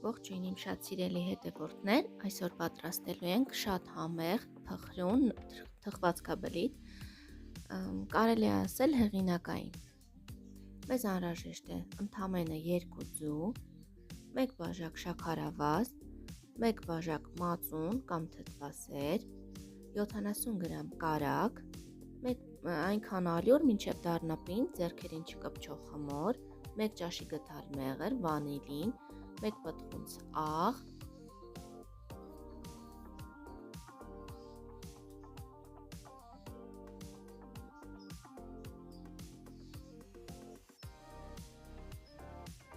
Ողջույն իմ շատ սիրելի հետևորդներ, այսօր պատրաստելու ենք շատ համեղ, փխրուն, թխվածքաբլիթ, կարելի է ասել հեղինակային։ Մեզ անհրաժեշտ է ընդամենը 2 ձու, 1 բաժակ շաքարավազ, 1 բաժակ մածուն կամ թթվասեր, 70 գրամ կարագ, այնքան ալյուր, մինչև դառնա պինդ, ձեռքերին չկպչող խմոր, 1 ճաշի գթալ մեղր, վանիլին, 1 պտղունց աղ,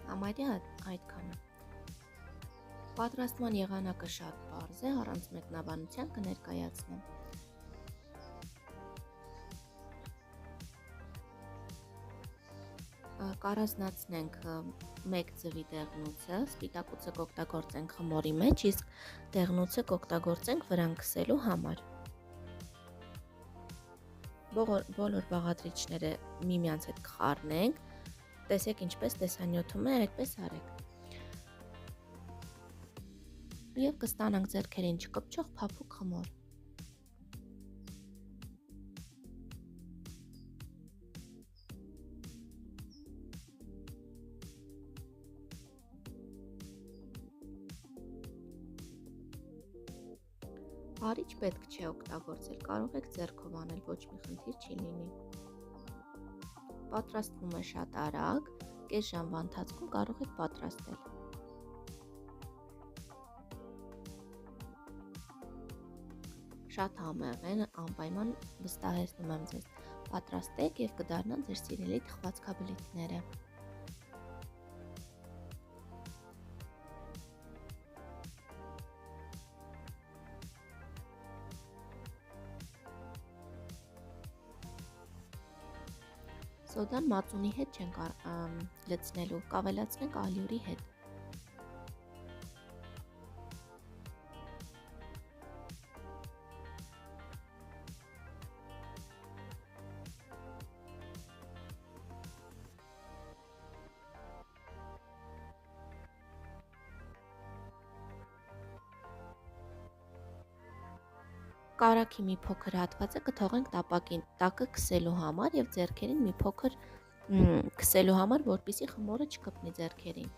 համարյա այդքանը։ Պատրաստման եղանակը շատ պարզ է, առանց մեկնաբանության կներկայացնեմ։ Կառանձնացնենք 1 ձվի դեղնուցը, սպիտակուցը կօգտագործենք խմորի մեջ, իսկ դեղնուցը կօգտագործենք վրան քսելու համար։ Բոլոր բաղադրիչները միմյանց հետ կխառնենք, տեսեք ինչպես տեսանյութում է, այդպես արեք։ Եվ կստանանք ձեռքերին չկպչող փափուկ խմոր։ Հարիչ պետք չէ օգտագործել, կարող եք ձեռքով անել, ոչ մի խնդիր չի լինի։ Պատրաստվում է շատ արագ, կես ժամվա ընթացքում կարող եք պատրաստել։ Շատ համեղ են, անպայման վստահեցնում եմ ձեզ, պատրաստեք և կդառնան ձեր սիրելի թխվածքաբլիթները։ Սոդան մածունի հետ չենք լցնելու, կավելացնենք ալյուրի հետ։ Կարագի մի փոքր հատվածը կթողենք տակը քսելու համար և ձեռքերին մի փոքր քսելու համար, որպեսզի խմորը չկպնի ձեռքերին։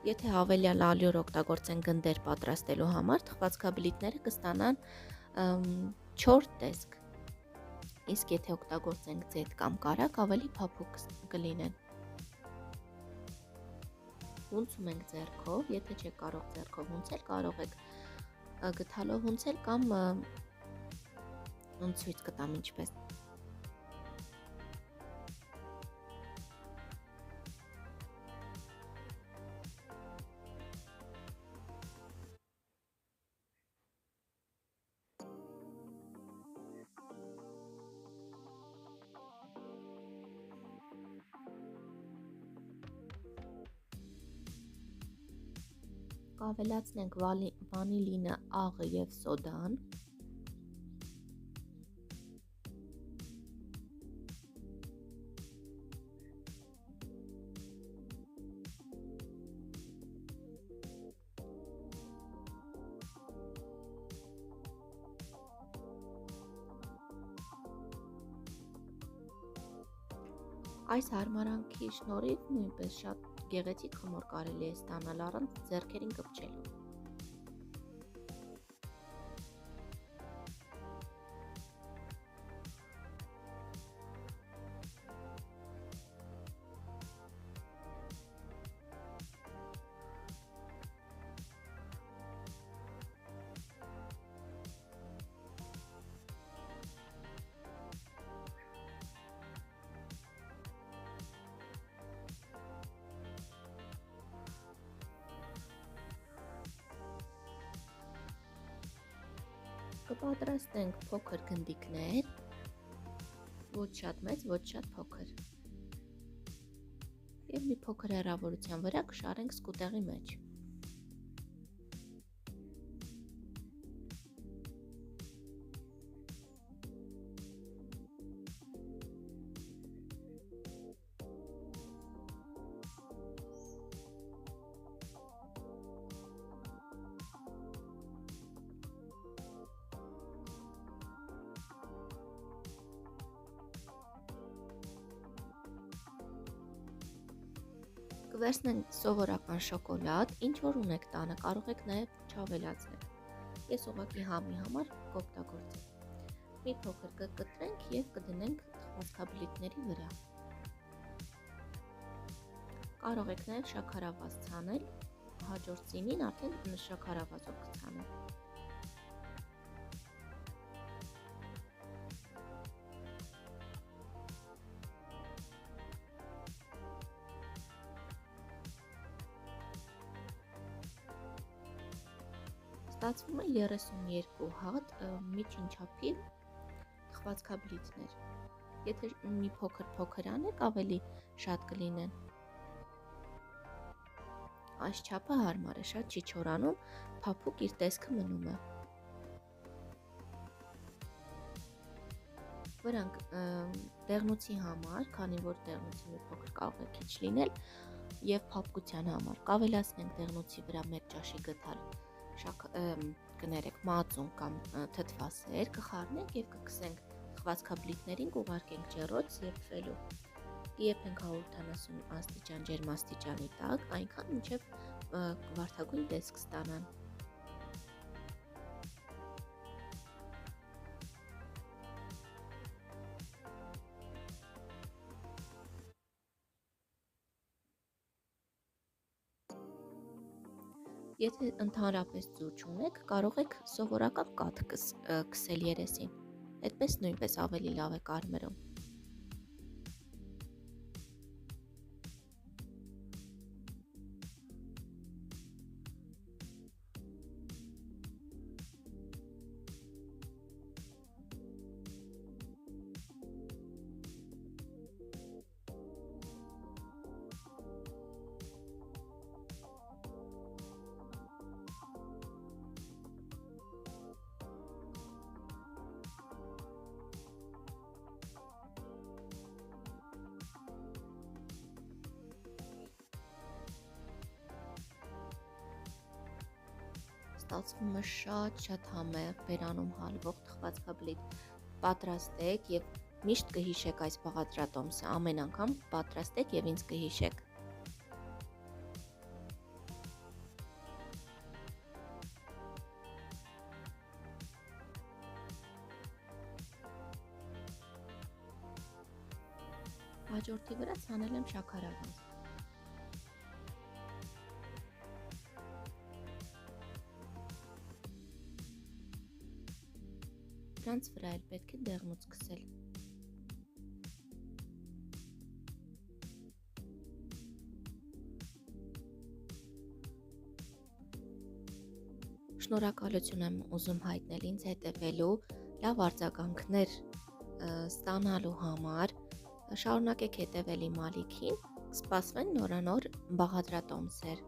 Եթե հավելյալ ալյուր օգտագործենք գնդեր պատրաստելու համար, թխվածքաբլիթները կստանան 4 տեսք, իսկ եթե օգտագործենք ձեթ կամ կարագ, ավելի փափուկ կլինեն։ Հունցում ենք ձեռքով, եթե չեք կարող ձեռքով հունցել, կարող եք գթալով հունցել կամ ցույց կտամ ինչպես։ Կավելացնենք վանիլինը, աղը և սոդան։ Այս հարմարանքի շնորհիվ նույնպես շատ գեղեցիկ խմոր կարելի է ստանալ առանց ձեռքերին կպչելու։ Կպատրաստենք փոքր գնդիկներ, ոչ շատ մեծ, ոչ շատ փոքր, և մի փոքր հեռավորության վրա կշարենք սկուտեղի մեջ։ Կվերցնենք սովորական շոկոլադ, ինչ որ ունեք տանը, կարող եք նաև չավելացնել։ Ես ուղղակի համի համար կօգտագործեմ։ Մի փոքր կկտրենք եւ կդնենք թխվածքաբլիթների վրա։ Կարող եք նաև շաքարավազ ցանել, հաջորդ սինին արդեն շաքարավազով կցանեմ։ Ստացվում է 32 հատ միջին չափի թխվածքաբլիթներ։ Եթե մի փոքր անեք, ավելի շատ կլինեն։ Այս չափը հարմար է, շատ չի չորանում, փափուկ իր տեսքը մնում է։ Վրանք դեղնուցի համար, քանի որ դեղնուցի մի փոքր կարող է քիչ լինել, եւ փափկության համար կավելացնենք դեղնուցի վրա 1 ճաշի գդալ կներեք մածուն կամ թթվասեր, կխառնենք եւ կքսենք թխվածքաբլիթներին, կուղարկենք ջեռոց եփվելու։ Կիեփենք 180 աստիճան ջերմաստիճանի տակ, այնքան մինչև վարդագույն տեսք ստանան։ Եթե ընդհանրապես ձու չունեք, կարող եք սովորական կաթ քսել երեսին, այդպես նույնպես ավելի լավ է կարմրում։ Ստացվում է շատ համեղ բերանում հալվող թխվածքաբլիթ։ Պատրաստեք եւ միշտ կհիշեք այս բաղադրատոմսը, ամեն անգամ պատրաստեք եւ ինձ կհիշեք։ Հաջորդի վրա ցանել եմ շաքարավազ։ Դրանց վրա էլ պետք է դեղնուց քսել։ Շնորհակալություն եմ ուզում հայտնել ինձ հետևելու, լավ արձագանքներ ստանալու համար։ Շարունակեք հետևել իմ ալիքին, կսպասվեն նորանոր բաղադրատոմսեր։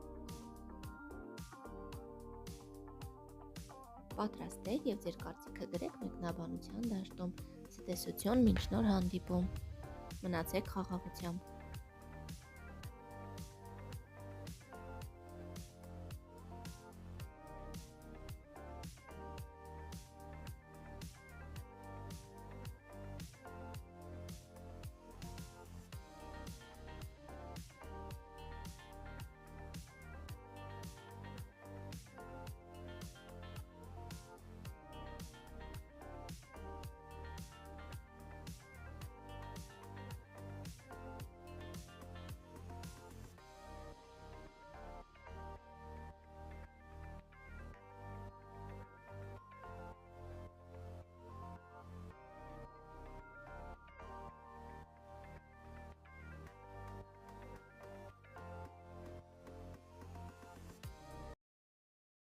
Պատրաստեք եւ ձեր կարծիքը գրեք մեկնաբանության դաշտում։ Ցտեսություն, մինչ նոր հանդիպում։ Մնացեք խաղաղությամբ։